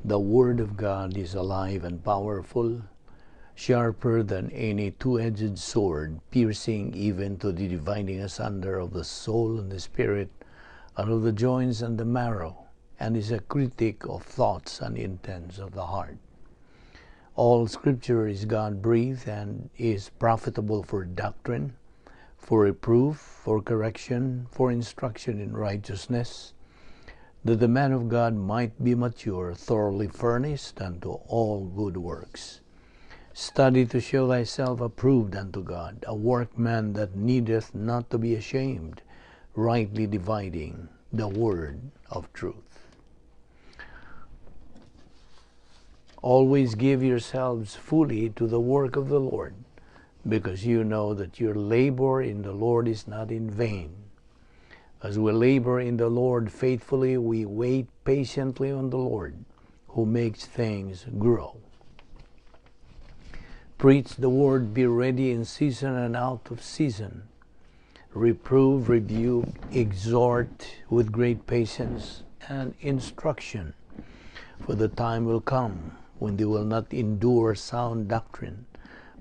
The Word of God is alive and powerful, sharper than any two-edged sword, piercing even to the dividing asunder of the soul and the spirit, and of the joints and the marrow, and is a critic of thoughts and intents of the heart. All Scripture is God-breathed and is profitable for doctrine, for reproof, for correction, for instruction in righteousness, that the man of God might be mature, thoroughly furnished unto all good works. Study to show thyself approved unto God, a workman that needeth not to be ashamed, rightly dividing the word of truth. Always give yourselves fully to the work of the Lord, because you know that your labor in the Lord is not in vain. As we labor in the Lord faithfully, we wait patiently on the Lord, who makes things grow. Preach the word, be ready in season and out of season. Reprove, rebuke, exhort with great patience and instruction. For the time will come when they will not endure sound doctrine,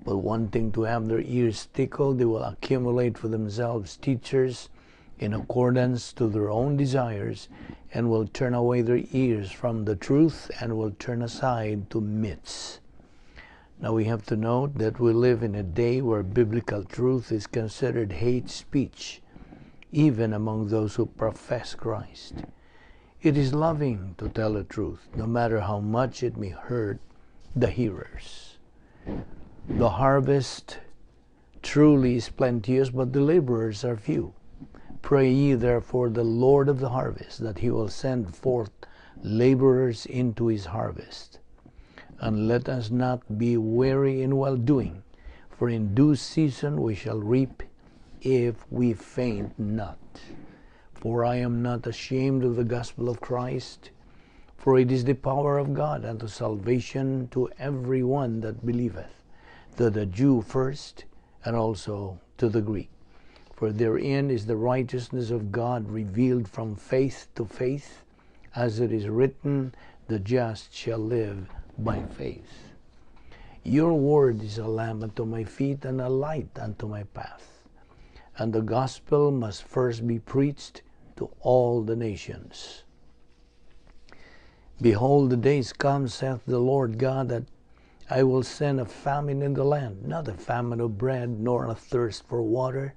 but wanting to have their ears tickled, they will accumulate for themselves teachers in accordance to their own desires, and will turn away their ears from the truth and will turn aside to myths. Now we have to note that we live in a day where biblical truth is considered hate speech, even among those who profess Christ. It is loving to tell the truth, no matter how much it may hurt the hearers. The harvest truly is plenteous, but the laborers are few. Pray ye therefore the Lord of the harvest, that he will send forth laborers into his harvest. And let us not be weary in well-doing, for in due season we shall reap, if we faint not. For I am not ashamed of the gospel of Christ, for it is the power of God unto salvation to every one that believeth, to the Jew first, and also to the Greek. For therein is the righteousness of God revealed from faith to faith, as it is written, the just shall live by faith. Your word is a lamp unto my feet and a light unto my path. And the gospel must first be preached to all the nations. Behold, the days come, saith the Lord God, that I will send a famine in the land, not a famine of bread, nor a thirst for water,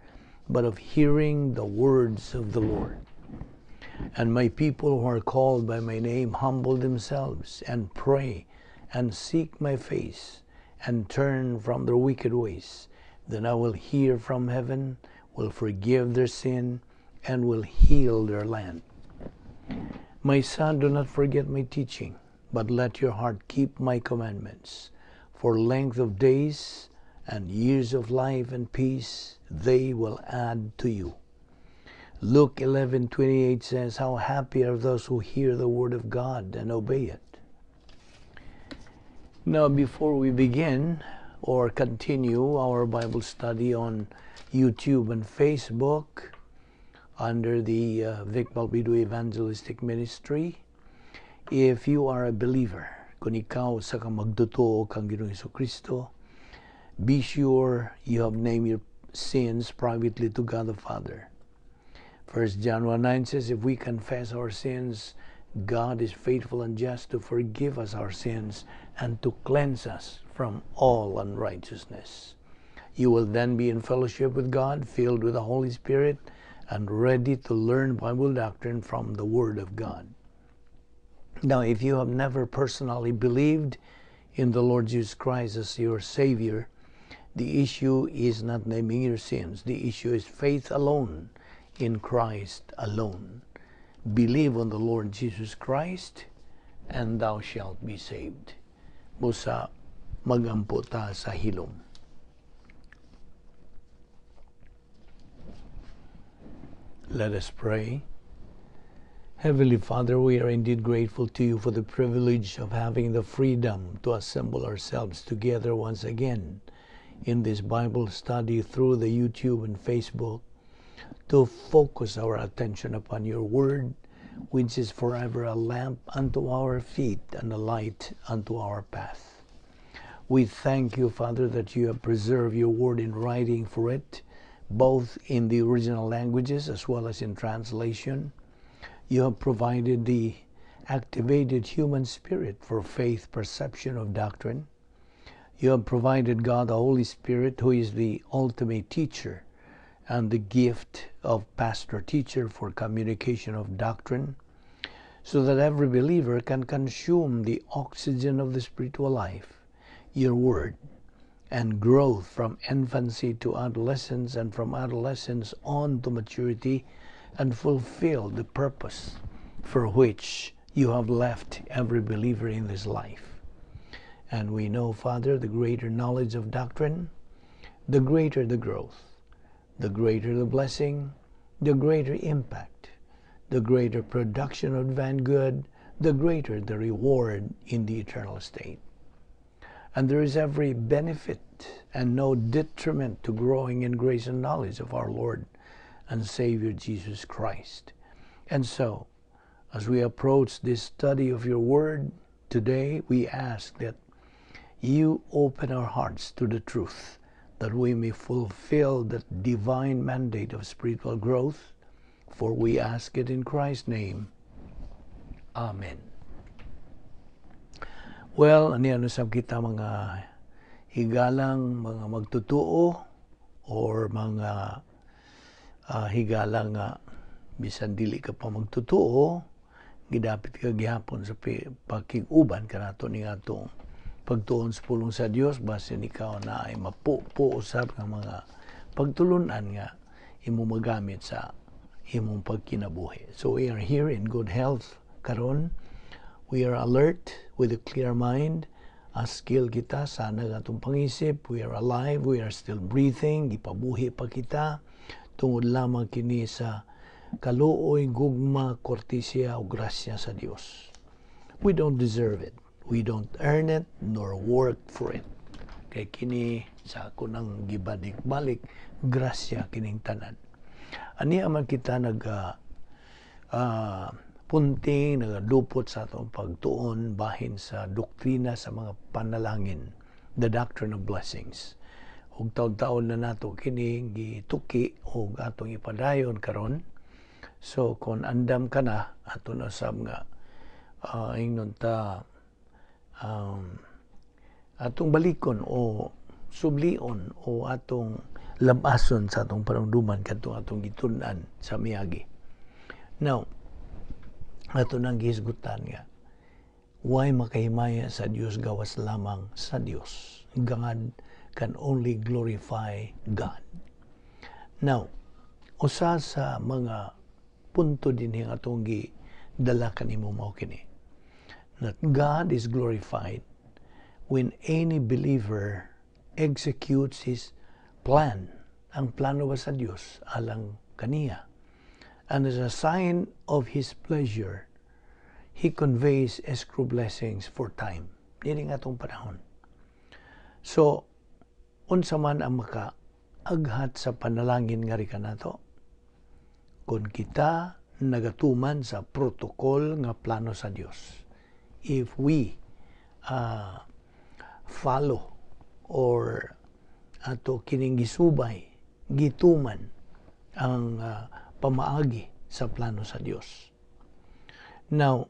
but of hearing the words of the Lord. And my people who are called by my name humble themselves, and pray, and seek my face, and turn from their wicked ways. Then I will hear from heaven, will forgive their sin, and will heal their land. My son, do not forget my teaching, but let your heart keep my commandments. For length of days and years of life and peace, they will add to you. Luke 11:28 says, how happy are those who hear the word of God and obey it. Now, before we begin or continue our Bible study on YouTube and Facebook under the Vic Balbido Evangelistic Ministry, if you are a believer, kung ikaw sa magtotoo kang Ginoong Jesucristo, be sure you have named your sins privately to God the Father. 1 John 1:9 says, if we confess our sins, God is faithful and just to forgive us our sins and to cleanse us from all unrighteousness. You will then be in fellowship with God, filled with the Holy Spirit, and ready to learn Bible doctrine from the Word of God. Now, if you have never personally believed in the Lord Jesus Christ as your Savior, the issue is not naming your sins. The issue is faith alone in Christ alone. Believe on the Lord Jesus Christ, and thou shalt be saved. Busa magampo ta sa hilom. Let us pray. Heavenly Father, we are indeed grateful to you for the privilege of having the freedom to assemble ourselves together once again in this Bible study through the YouTube and Facebook, to focus our attention upon your word, which is forever a lamp unto our feet and a light unto our path. We thank you, Father, that you have preserved your word in writing for it, both in the original languages as well as in translation. You have provided the activated human spirit for faith perception of doctrine. You have provided God the Holy Spirit, who is the ultimate teacher, and the gift of pastor-teacher for communication of doctrine, so that every believer can consume the oxygen of the spiritual life, your word, and growth from infancy to adolescence, and from adolescence on to maturity, and fulfill the purpose for which you have left every believer in this life. And we know, Father, the greater knowledge of doctrine, the greater the growth, the greater the blessing, the greater impact, the greater production of divine good, the greater the reward in the eternal state. And there is every benefit and no detriment to growing in grace and knowledge of our Lord and Savior Jesus Christ. And so, as we approach this study of your word today, we ask that you open our hearts to the truth, that we may fulfill the divine mandate of spiritual growth. For we ask it in Christ's name. Amen. Well, ano sab kita mga higalang, mga magtutuo, or mga higalang bisan dili ka pa magtutuo, gidapit ka gihapon sa pakiguban kanato ning atong pagtuon sa pulong sa Dios, basin ikaw na ay mapuusab ng mga pagtulunan nga imo magamit sa imong pagkinabuhi. So we are here in good health karon. We are alert with a clear mind. Skill kita sana atong pangisip. We are alive. We are still breathing. Gipabuhi pa kita tungod lamang kini sa kaluoy, gugma, kortesya o grasya sa Dios. We don't deserve it. We don't earn it nor work for it. Kay kini sa ako nang gibalik-balik, grasya kining tanan. Ani man kita punting, nagadupot sa atong pagtuon bahin sa doktrina sa mga panalangin, the doctrine of blessings. Ug taon-taon na nato kini gituki ug atong ipadayon karon. So kung andam ka na, ato na sab nga ingnon ta atong balikon o sublion o atong labason sa atong panungduman kadtong atong gitun-an sa miagi. Now, ato nang gihisgutan nga, why makahimaya sa Dios gawas lamang sa Dios? God can only glorify God. Now, usa sa mga punto din yung atong gidala kanimo mao kini, that God is glorified when any believer executes his plan. Ang plano ba sa Dios alang kaniya. And as a sign of his pleasure, he conveys escrow blessings for time. Dili nga atong panahon. So, unsa man ang makaaghat sa panalangin nga rika nato, kung kita nagatuman sa protocol nga plano sa Dios. If we follow or ato kining gisubay, gituman ang pamaagi sa plano sa Dios. Now,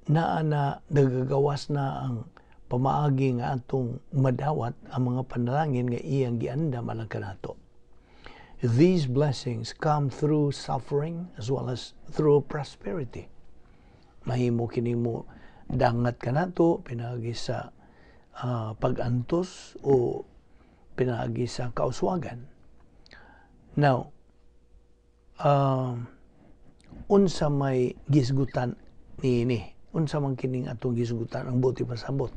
nagagawas na ang pamaagi nga atong madawat ang mga panalangin nga iyang giandam alang kanato. These blessings come through suffering as well as through prosperity. Mahimo kini mo dangat kanato pinaagi sa pag-antos o pinaagi sa kauswagan. Now, unsa may gisgutan niini, unsa man kining atong gisgutan ang buti pasabot.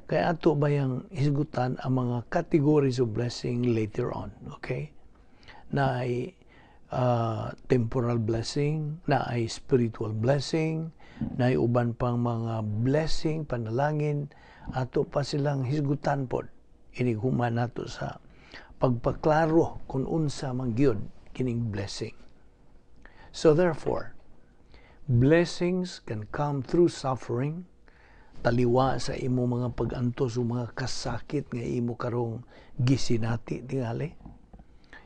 Kaya ato bayang hisgutan ang mga categories of blessing later on, okay? Na ay temporal blessing, na ay spiritual blessing, na ay uban pang mga blessing, panalangin, ato pa silang hisgutan pod. Inighuman nato sa pagpaklaro kung unsa man gyud kining blessing. So therefore, Blessings can come through suffering, taliwa sa imo mga pag-antos o mga kasakit nga imo karong gisinati tingali.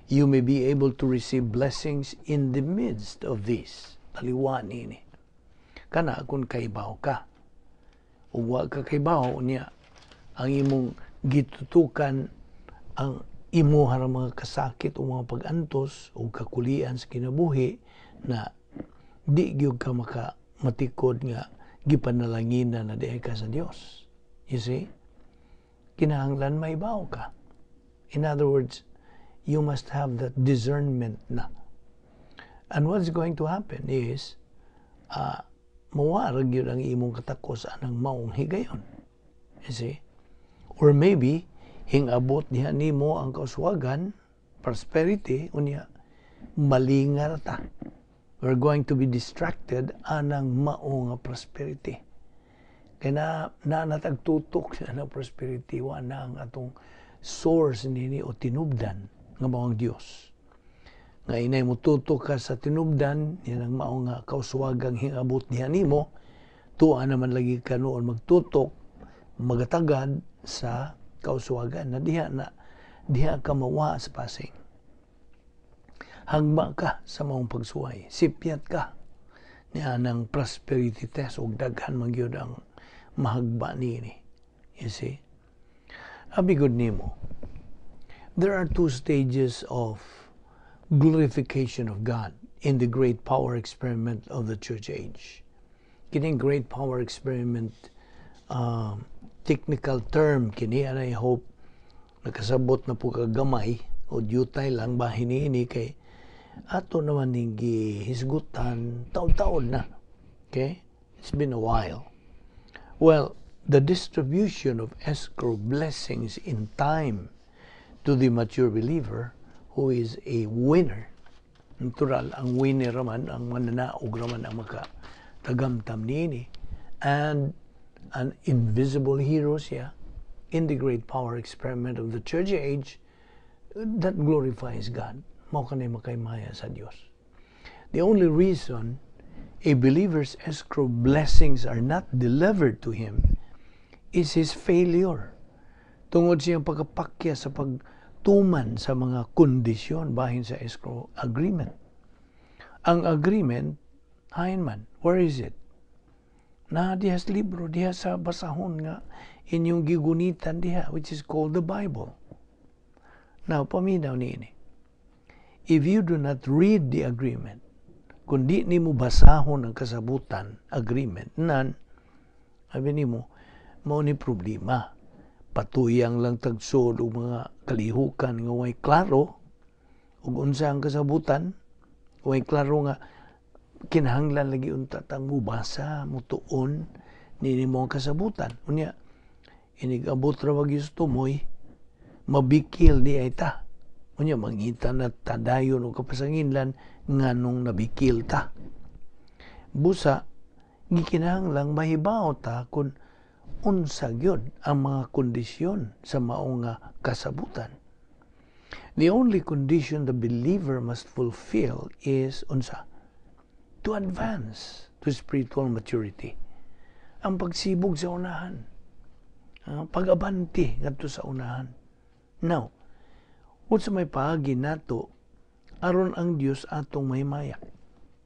You may be able to receive blessings in the midst of this. Taliwa nini. Kana kung kaibaw ka. O wa ka kaibaw niya, ang imong gitutukan ang imo harang mga kasakit o mga pag-antos o kakulian sa kinabuhi na di gyud ka matikod nga gipanalangina na di ka sa Dios. You see? Kinahanglan maibaw ka. In other words, you must have that discernment na. And what's going to happen is, mawarag yun ang imong katakos anang maong higayon. You see? Or maybe, hingabot niya nimo ang kauswagan, prosperity, unya, malingar ta. We're going to be distracted anang maong prosperity. Kaya na natagtutok sa prosperity, wa na ang atong source nini o tinubdan nga maong Dios. Nga inay mo tutok ka sa tinubdan, yan ang maong nga kauswagang hingabot niya nimo, tuwa naman lagi ka noon magtutok, magatagad sa kauswagan na diha ka mawa sa pasing. Hagba ka sa maong pagsuway, sipyat ka niya ng prosperity test o daghan magyud ang mahagba nini. You see? Abigod nimo. There are two stages of glorification of God in the great power experiment of the church age. Kining great power experiment, technical term kini, and I hope nakasabot na po kagamay o dutay lang bahin ini kay ato naman ning gihisgutan taon-taon na. Okay? It's been a while. Well, the distribution of escrow blessings in time to the mature believer who is a winner. Natural, ang winner raman, ang mananaog raman ang makatagamtam niini. And an invisible hero siya in the great power experiment of the church age that glorifies God. Mao kanay makaymaya sa Dios. The only reason a believer's escrow blessings are not delivered to him is his failure. Tungod siyang pagkapakya sa pagtuman sa mga kondisyon bahin sa escrow agreement. Ang agreement, hain man, where is it? Na diha sa libro, diha sa basahon nga inyong gigunitan diha, which is called the Bible. Now, paminaw niini. If you do not read the agreement, kundi ni mo basahon ang kasabutan, agreement, nan, sabi ni mo, mao ni problema. Patuyang lang tagsod o mga kalihukan nga way klaro, ug unsa ang kasabutan, way klaro nga kinahanglan lagi unta tang mubasa, mutuon, nini mo ang kasabutan. Unya, inigabot ra wag yung tumoy, mabikil di ay ta. Unya, mangita na tadayon o kapasanginlan nga nung nabikil ta. Busa, gikinahanglang mahibaw ta kung unsa gyud ang mga kondisyon sa maong kasabutan. The only condition the believer must fulfill is unsa? To advance to spiritual maturity. Ang pagsibog sa unahan. Pag-abanti ngadto sa unahan. Now, sa may paagi nato, aron ang Dios atong mahimaya.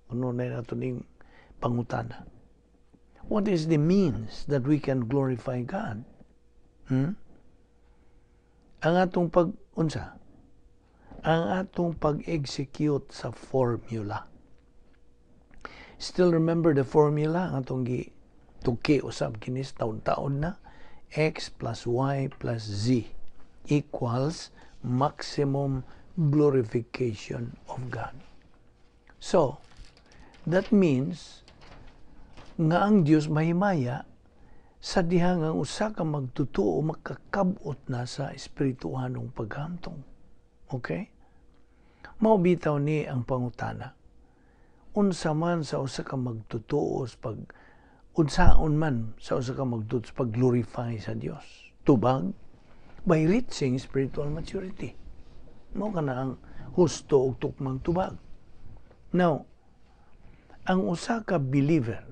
Ano na nato ning pangutana? What is the means that we can glorify God? Ang atong pag-unsa? Ang atong pag-execute sa formula. Still remember the formula? Ang atong tuki usab kinis taon-taon na. X plus Y plus Z equals maximum glorification of God. So, that means nga ang Dios mahimaya sa diha nga usa ka magtutuo makakabot na sa espirituhanong paghamtong. Okay? Mao bitaw ni ang pangutana. Unsa man sa usa ka magtutuo pag unsaon man sa usa ka magtutuo pag glorify sa Dios. Tubag by reaching spiritual maturity. Mao kana ang husto ug tukmang tubag. Now, Ang usa ka believer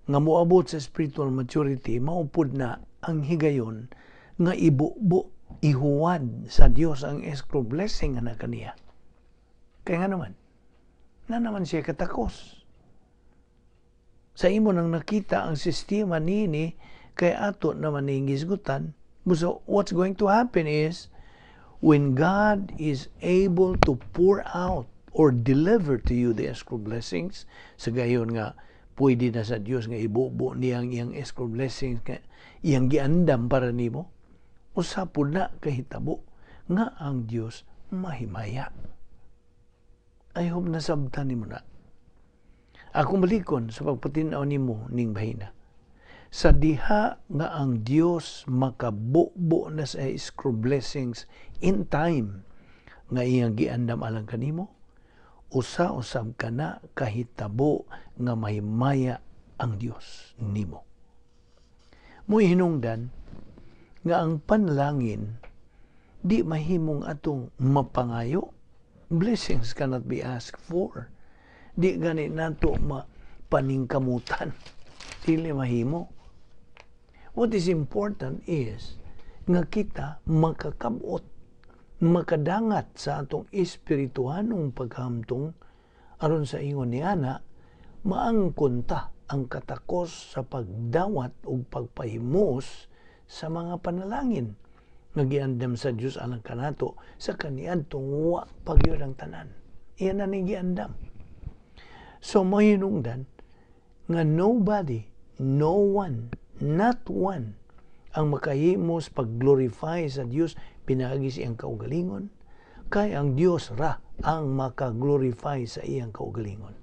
nga moabot sa spiritual maturity, maupod na ang higayon nga ibubo, ihuwad sa Dios ang escrow blessing na kaniya. Kaya nga naman, na naman siya katakos. Sa imo nang nakita ang sistema nini, kay ato naman ning gisgutan. So what's going to happen is, when God is able to pour out or deliver to you the escrow blessings, sa gayon nga, pwede na sa Dios nga ibubo niyang iyang escrow blessings, iyang giandam para nimo, usapod na kahitabo nga ang Dios mahimaya. I hope nasabtan nimo na. Akong balikon sa pagpatinaw nimo ning bahina. Sa diha nga ang Dios makabubo na sa escrow blessings in time nga iyang giandam alang kanimo, usa-usab ka na kahitabo nga mahimaya ang Dios nimo. Mo'y hinungdan nga ang panalangin di mahimong atong mapangayo. Blessings cannot be asked for. Di gani nato mapaningkamutan. Dili mahimo. What is important is nga kita makakabot, makadangat sa atong espirituhanong paghamtong aron sa ingon ni ana maangkon ta ang katakos sa pagdawat ug pagpahimos sa mga panalangin nga giandam sa Dios alang kanato sa kaniadtong wa pagyud ang tanan. Iyan na ni giandam. So mahinungdan nga nobody, no one, not one ang makahimos pag-glorify sa Dios pinaagi sa iyang kaugalingon, kay ang Dios ra ang maka-glorify sa iyang kaugalingon.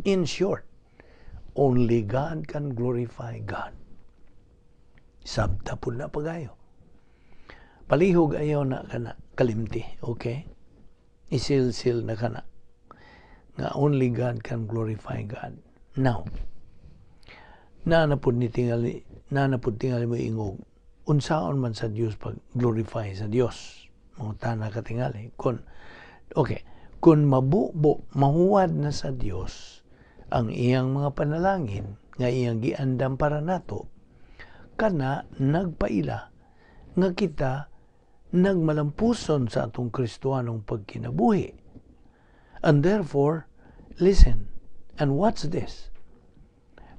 In short, only God can glorify God. Sabta po na pagayo. Palihog ayaw na kana kalimti, okay? Isil-sil na kana. Nga only God can glorify God. Now, nanapod tingali mo ingog, unsaon man sa Dios pag glorify sa Dios. Mga tana ka tingali. Kung mabubo, mahuwad na sa Dios ang iyang mga panalangin nga iyang giandam para nato, kana nagpaila nga kita nagmalampuson sa atong Kristohanong pagkinabuhi. And therefore, listen, and watch this.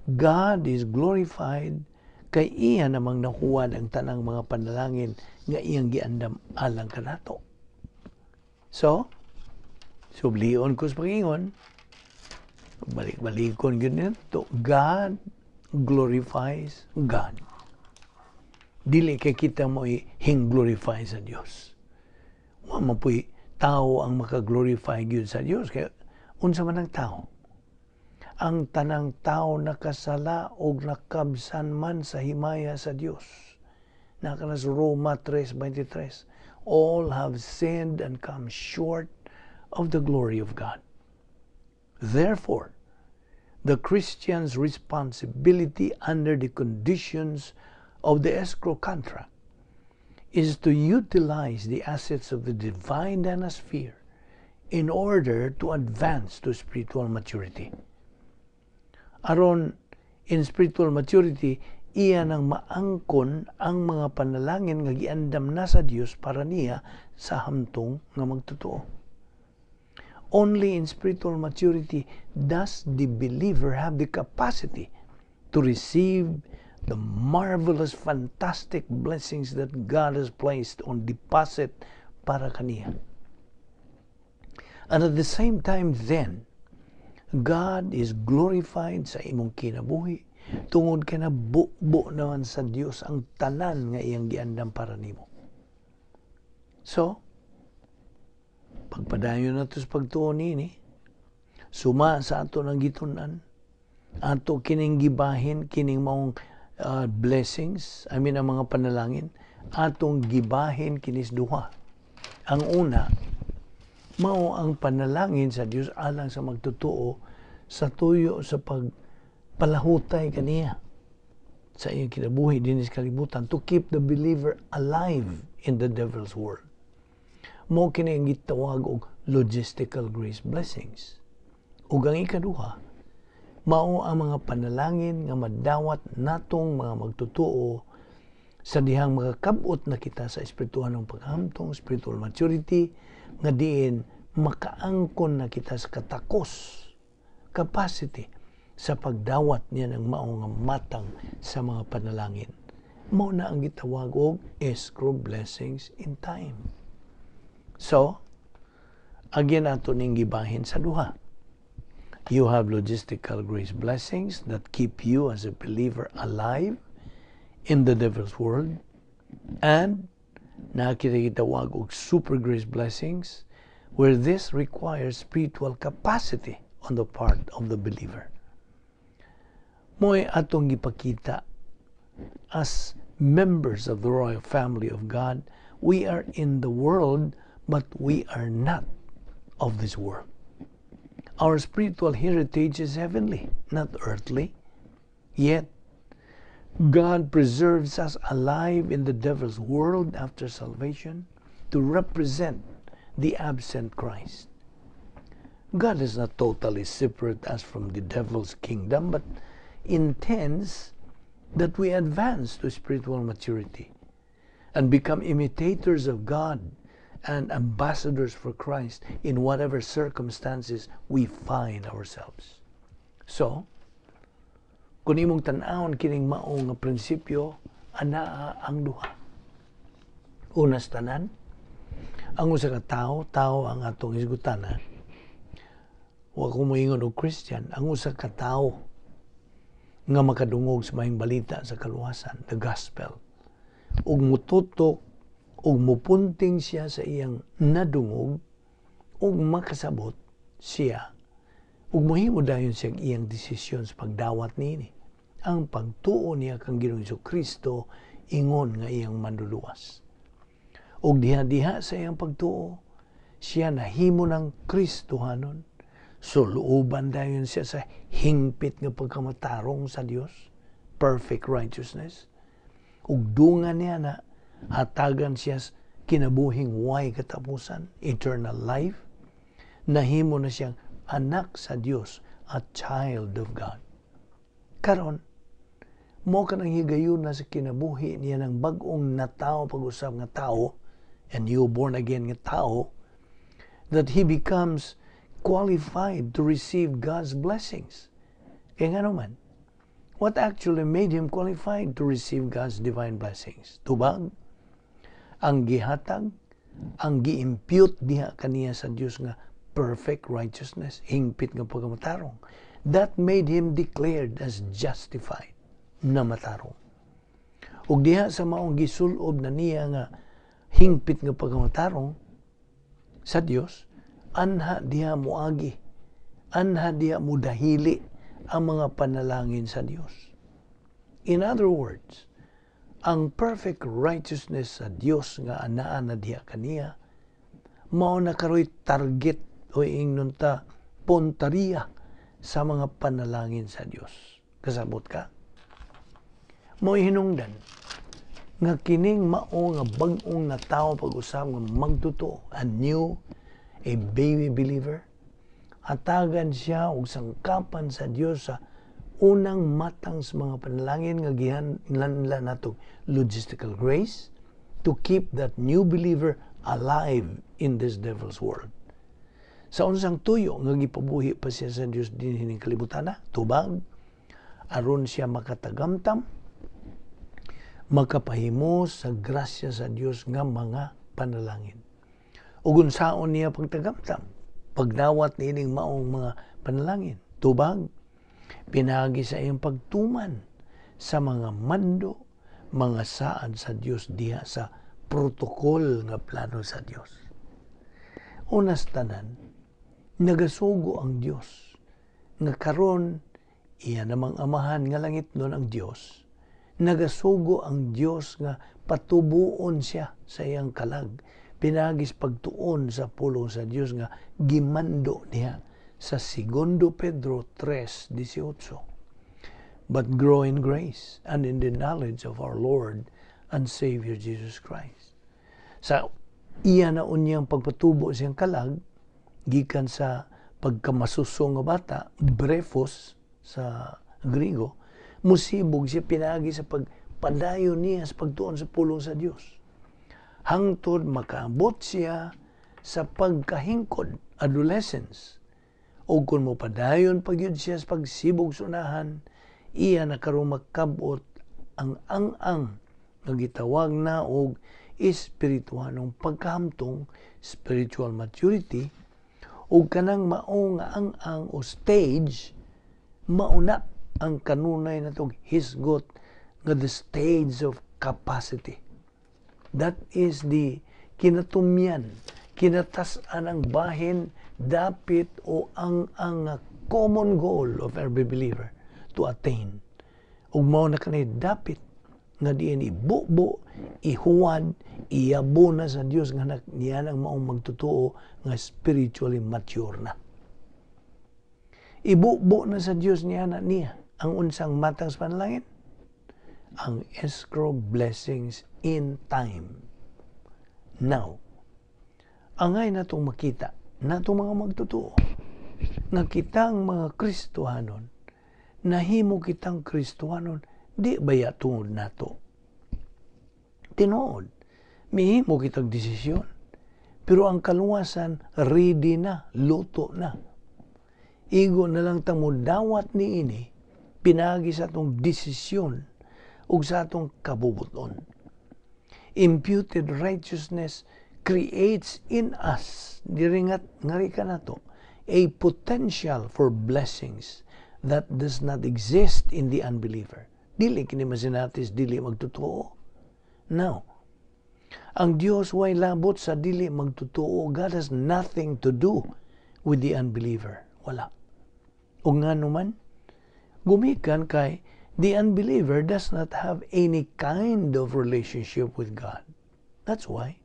God is glorified kay iya namang nahuwad ang tanang mga panalangin nga iyang giandam alang kanato. So, sublion ko sa pangingon, balik-balikon yun to, God glorifies God. Dili kay kita mo hing-glorify sa Dios. Wa man po'y tao ang maka-glorify gyud sa Dios, kaya unsa man ang tao. Ang tanang tao nakasala o nakabsan man sa himaya sa Dios. Nakanas Roma 3:23. All have sinned and come short of the glory of God. Therefore, the Christian's responsibility under the conditions of the escrow contract is to utilize the assets of the divine dynasty in order to advance to spiritual maturity. Aron in spiritual maturity, iya nang maangkon ang mga panalangin nga giandam na sa Dios para niya sa hamtong nga magtotoo. Only in spiritual maturity does the believer have the capacity to receive the marvelous, fantastic blessings that God has placed on deposit para kaniya. And at the same time then, God is glorified sa imong kinabuhi tungod ka na buo naman sa Dios ang tanan nga iyang giandam para nimo. So, pagpadayon na ito sa pagtuon ini, suma sa ato ng gitunan, ato kining gibahin, kining maong blessings, ang mga panalangin, atong gibahin kinis duha. Ang una, mao ang panalangin sa Dios alang sa magtotoo sa tuyo sa pagpalahutay kaniya sa iyang kinabuhi din sa kalibutan to keep the believer alive in the devil's world. Mo kini ang gitawag og logistical grace blessings. Ug ang ikaduha, mao ang mga panalangin nga madawat natong mga magtutuo sa dihang makakabot na kita sa espirituhanong paghamtong, spiritual maturity, nga diin makaangkon na kita sa katakos, capacity, sa pagdawat niya ng mao nga matang sa mga panalangin. Mao na ang gitawag og escrow blessings in time. So, again ato ning gibahin sa duha. You have logistical grace blessings that keep you as a believer alive in the devil's world, and nakikitawag og super grace blessings where this requires spiritual capacity on the part of the believer. Mo'y atong gipakita as members of the royal family of God, we are in the world, but we are not of this world. Our spiritual heritage is heavenly, not earthly. Yet, God preserves us alive in the devil's world after salvation to represent the absent Christ. God is not totally separate us from the devil's kingdom, but intends that we advance to spiritual maturity and become imitators of God and ambassadors for Christ in whatever circumstances we find ourselves. So, kung imong tan-awon kining mao nga prinsipyo, anaa ang duha. Unas tanan, ang usa ka tao ang atong isgutana. Wa ko moingon og Christian, ang usa ka tao nga makadungog sa maayong balita sa kaluwasan, the gospel, ug mututok ug mupunting siya sa iyang nadungog ug makasabot siya ug mohimo dayon siya iyang desisyon sa pagdawat niini ang pagtuo niya kang Ginoong Jesucristo ingon nga iyang manluluwas. Ug diha-diha sa iyang pagtuo siya nahimo ng Kristohanon, suluoban dayon siya sa hingpit nga pagkamatarong sa Dios, perfect righteousness, ug dungan niya na hatagan siya kinabuhing way katapusan, eternal life, nahimo na siyang anak sa Dios, a child of God. Karon, mo ka nang higayon na sa kinabuhi niya ng bagong natao, pag-usap nga tao, and you born again nga tao, that he becomes qualified to receive God's blessings. Kaya nga naman, what actually made him qualified to receive God's divine blessings? Tubag, ang gihatag, ang gi-impute diha kaniya sa Dios nga perfect righteousness, hingpit nga pagkamatarong. That made him declared as justified na matarong. Ug diha sa maong gisulob na niya nga hingpit nga pagkamatarong sa Dios, anha diha moagi, anha diha mudahili ang mga panalangin sa Dios. In other words, ang perfect righteousness sa Dios nga anaa na diha kaniya, mao na karoy target o ingnon ta pontaria sa mga panalangin sa Dios. Kasabot ka? Mao hinungdan nga kining mao nga bag-ong na tawo pag-usab nga magtuto, a baby believer, hatagan siya og sangkapan sa Dios sa unang matang sa mga panalangin nga gihanlan nato logistical grace to keep that new believer alive in this devil's world. Sa unsang tuyo nga gipabuhi pa siya sa Dios dinhi kalibutan na, tubag, aron siya makatagamtam, makapahimo sa grasya sa Dios nga mga panalangin. Ug unsaon niya pagtagamtam? Pagdawat niining maong mga panalangin, tubag, pinagi sa iyang pagtuman sa mga mando, mga saad sa Dios diha sa protokol nga plano sa Dios. Unas tanan, nagasugo ang Dios nga karon iya namang amahan nga langit nun ang Dios. Nagasugo ang Dios nga patubuon siya sa iyang kalag, pinagis pagtuon sa pulong sa Dios nga gimando niya sa 2 Pedro 3:18. But grow in grace and in the knowledge of our Lord and Savior Jesus Christ. Sa iya na unyang pagpatubo siyang kalag, gikan sa pagkamasuso nga bata, brephos sa Griego, musibog siya pinagi sa pagpadayon niya sa pagtuon sa pulong sa Dios. Hangtod makaabot siya sa pagkahingkod, adolescence. O kung mo padayon pagyud siya sa pagsibog sunahan, iya na karong makabot ang ang-ang nga gitawag na og espirituhanong pagkahamtong, spiritual maturity, o kanang mao nga ang-ang o stage, mauna ang kanunay na itong hisgot nga the stage of capacity. That is the kinatumyan, kinatasan ang bahin, dapit o ang common goal of every believer to attain. Ug mao na kanay dapit nga diin ibubo, ihuwad, iyabo na sa Dios nga niya ang maong magtutuo nga spiritually mature na. Ibubo na sa Dios niya ang unsang matang sa panalangin, ang escrow blessings in time. Now, angay natong makita, natong mga magtutuo, nga kitang mga Kristohanon, nahimo kitang Kristohanon, di baya tungod nato. Tinuod, mihimo kitang desisyon, pero ang kaluwasan, ready na, luto na. Igo na lang tamo dawat ni ini, pinagi sa atong desisyon, ug sa atong kabubuton. Imputed righteousness creates in us, diringat ngari ka na to, a potential for blessings that does not exist in the unbeliever. Dili kini masinatis, dili magtutuo. Now, ang Dios way labot sa dili magtutuo. God has nothing to do with the unbeliever. Wala. O nga naman, gumikan kay the unbeliever does not have any kind of relationship with God. That's why.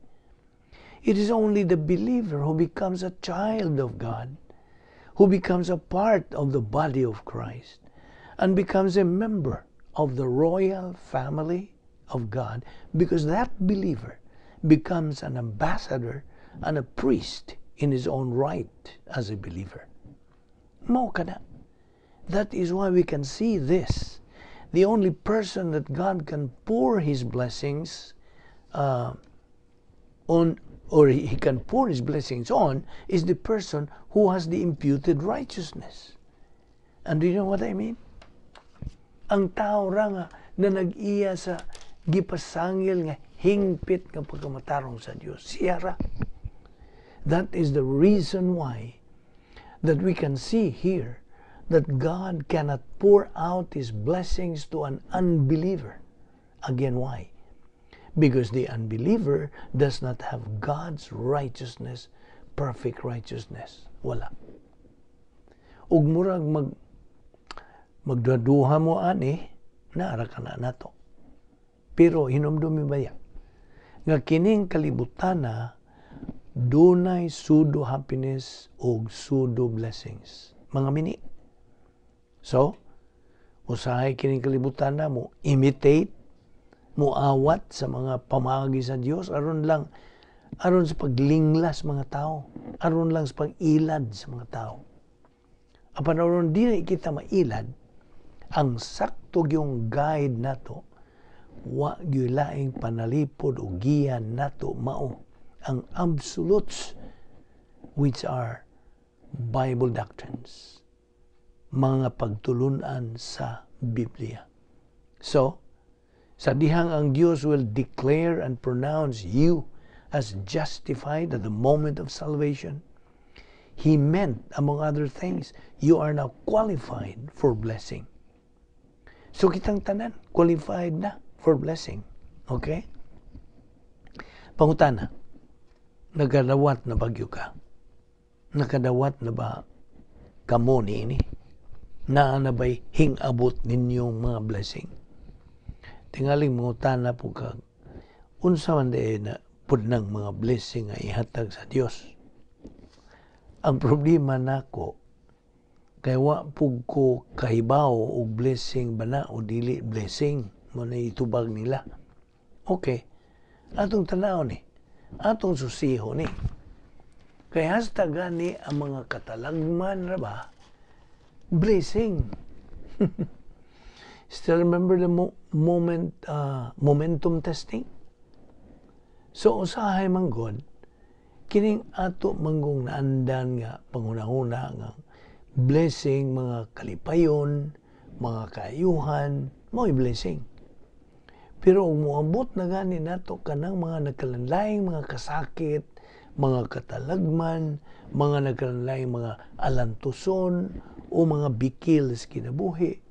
It is only the believer who becomes a child of God, who becomes a part of the body of Christ, and becomes a member of the royal family of God, because that believer becomes an ambassador and a priest in his own right as a believer. Mao kana. That is why we can see this. The only person that God can pour His blessings on, or He can pour His blessings on, is the person who has the imputed righteousness. And do you know what I mean? Ang tao ra nga na nag-iya sa gipasangil nga hingpit nga pagkamatarong sa Dios, siya ra. That is the reason why that we can see here that God cannot pour out His blessings to an unbeliever. Again, why? Because the unbeliever does not have God's righteousness, perfect righteousness. Wala. Ug murag magduduha mo ani, naara ka na nato. Pero hinumdumi baya nga kining kalibutan na dunay pseudo happiness ug pseudo blessings. Mga mini. So, usahay kining kalibutan na mo imitate, mo awat sa mga pamagi sa Dios aron sa paglinglas mga tao, aron lang sa pag-ilad sa mga tao. Apan aron dili kita mailad, ang sakto yung guide nato, wa gyud laing panalipod o giyan nato mao ang absolutes, which are Bible doctrines, mga pagtulunan sa Biblia. So, sa dihang ang Diyos will declare and pronounce you as justified at the moment of salvation, He meant, among other things, you are now qualified for blessing. So kitang tanan, qualified na for blessing. Okay? Pangutana, nagkadawat na bagyo ka? Nakadawat na ba kamo ni ini? Na ba'y hingabot ninyong mga blessing? Tingaling mangutana po ka, unsa man na pudnang mga blessing ay ihatag sa Dios. Ang problema nako, kay wa pug ko kahibaw og blessing bana o dili blessing mo na itubag nila. Okay, atong tanaw ni, atong susiho ni. Kaya hasta gani ang mga katalagman ra ba, blessing. Still remember the momentum testing? So usahay man God, kining ato manggong naandan nga pangunahuna nga blessing, mga kalipayon, mga kaayuhan, mo'y blessing. Pero kung muabot na gani nato kanang mga nagkalanlaing mga kasakit, mga katalagman, mga nagkalanlaing mga alantuson, o mga bikil sa kinabuhi,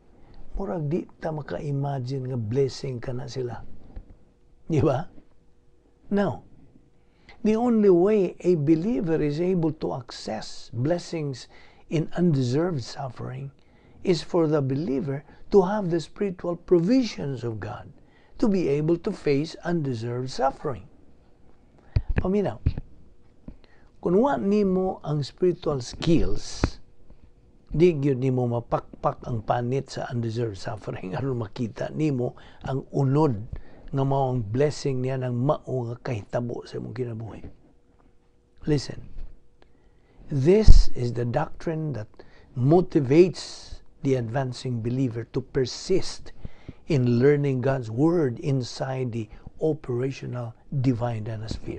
murag di ta maka-imagine nga blessing ka na sila. Di ba? Now, the only way a believer is able to access blessings in undeserved suffering is for the believer to have the spiritual provisions of God to be able to face undeserved suffering. Paminaw, kung wa nimo ang spiritual skills, di gyud nimo mapakpak ang panit sa undeserved suffering aron makita nimo ang unod nga mao ang blessing niya ng mao nga kahitabo sa imong kinabuhi. Listen, this is the doctrine that motivates the advancing believer to persist in learning God's Word inside the operational divine dynasty.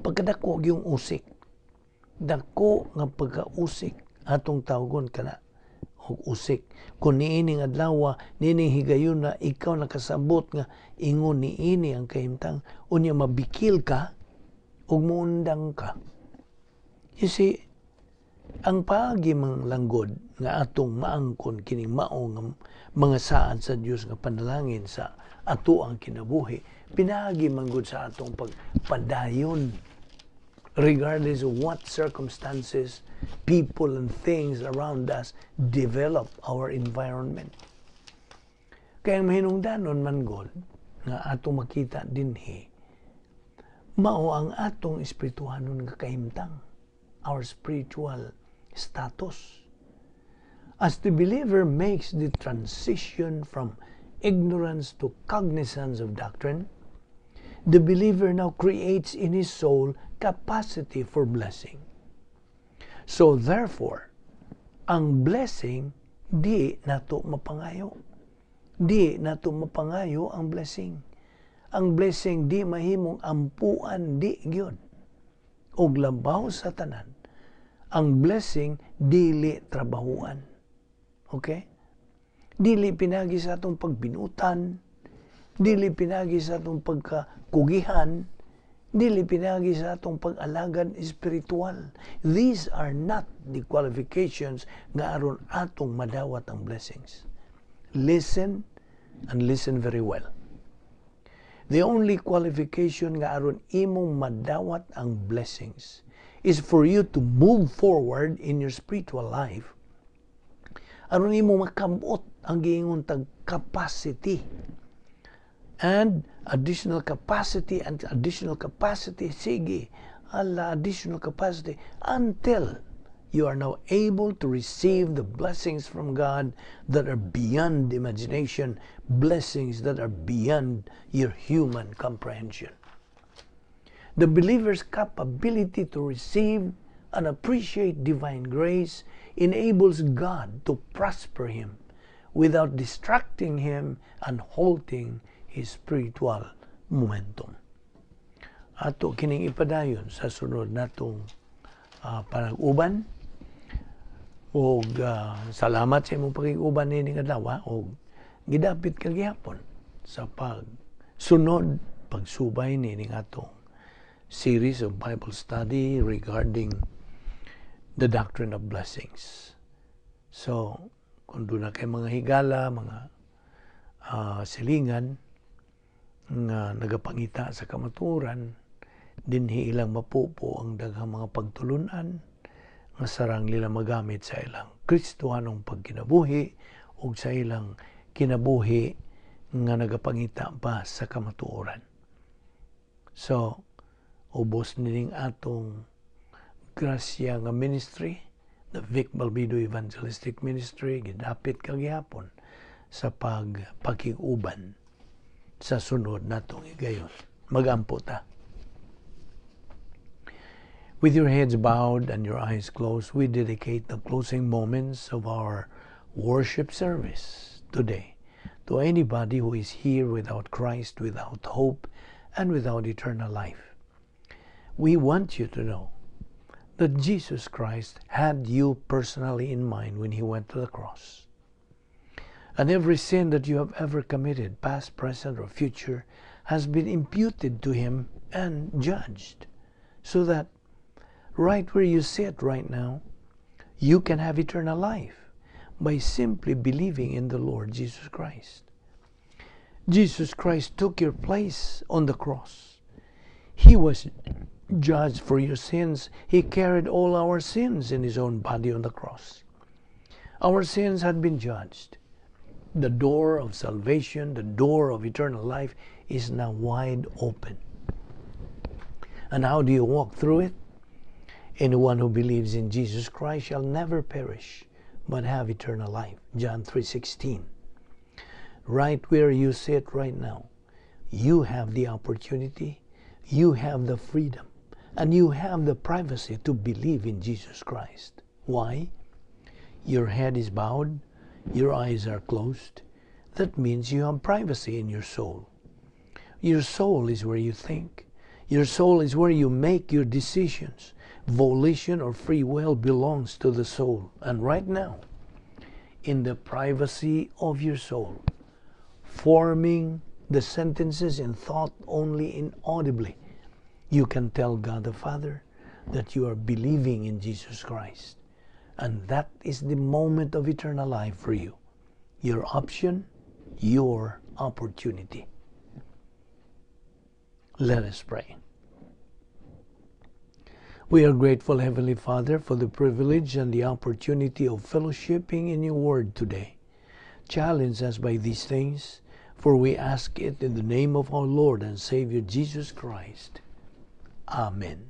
Pagkadako yung usik, dako nga pagkausik atong tawgon kana og usik. Kung niining adlaw nining higayon na ikaw nakasabot nga ingon niini ang kahimtang unya mabikil ka ug muundang ka. You see, ang paagi mang langgod nga atong maangkon kining mao nga mga saad sa Dios nga panalangin sa ato ang kinabuhi, pinaagi manggod sa atong pagpadayon regardless of what circumstances, people and things around us develop our environment. Kaya mahinungdanon man God nga atong makita dinhi, mao ang atong espirituhanon nga kahimtang, our spiritual status. As the believer makes the transition from ignorance to cognizance of doctrine, the believer now creates in his soul capacity for blessing. So therefore, ang blessing di nato mapangayo. Di nato mapangayo ang blessing. Ang blessing di mahimong ampuan di gyud. Og labaw sa tanan, ang blessing dili trabahuan. Okay? Dili pinagi sa atong pagbinutan, dili pinagi sa atong pagkakugihan, dili pinagi sa atong pag-alagad espiritual. These are not the qualifications nga aron atong madawat ang blessings. Listen and listen very well. The only qualification nga aron imong madawat ang blessings is for you to move forward in your spiritual life. Aron imong makabot ang giingon tag capacity. And additional capacity, sige, additional capacity, until you are now able to receive the blessings from God that are beyond imagination, blessings that are beyond your human comprehension. The believer's capability to receive and appreciate divine grace enables God to prosper him without distracting him and halting his spiritual momentum. Ato kining ipadayon sa sunod natong panag-uban og salamat sa imong pag-uban nining adlaw og gidapit ka gihapon sa pagsunod pagsubay nining atong series of Bible study regarding the doctrine of blessings. So, kung doon na kay mga higala, mga silingan nga nagapangita sa kamaturan, dinhi ilang mapupo ang daghang mga pagtulunan nga sarang nila magamit sa ilang Kristohanong pagkinabuhi o sa ilang kinabuhi nga nagapangita pa sa kamatuoran. So, ubos nining atong grasya nga ministry, the Vic Balbido Evangelistic Ministry, gidapit kagihapon sa pagpakig-uban sa sunod natong higayon. Magampo ta. With your heads bowed and your eyes closed, we dedicate the closing moments of our worship service today to anybody who is here without Christ, without hope, and without eternal life. We want you to know that Jesus Christ had you personally in mind when He went to the cross. And every sin that you have ever committed, past, present, or future, has been imputed to Him and judged, so that right where you sit right now, you can have eternal life by simply believing in the Lord Jesus Christ. Jesus Christ took your place on the cross. He was judged for your sins. He carried all our sins in His own body on the cross. Our sins had been judged. The door of salvation, the door of eternal life is now wide open. And how do you walk through it? Anyone who believes in Jesus Christ shall never perish, but have eternal life. John 3:16. Right where you sit right now, you have the opportunity, you have the freedom, and you have the privacy to believe in Jesus Christ. Why? Your head is bowed, your eyes are closed. That means you have privacy in your soul. Your soul is where you think. Your soul is where you make your decisions. Volition or free will belongs to the soul. And right now, in the privacy of your soul, forming the sentences in thought only inaudibly, you can tell God the Father that you are believing in Jesus Christ. And that is the moment of eternal life for you. Your option, your opportunity. Let us pray. We are grateful, Heavenly Father, for the privilege and the opportunity of fellowshipping in your word today. Challenge us by these things, for we ask it in the name of our Lord and Savior Jesus Christ. Amen.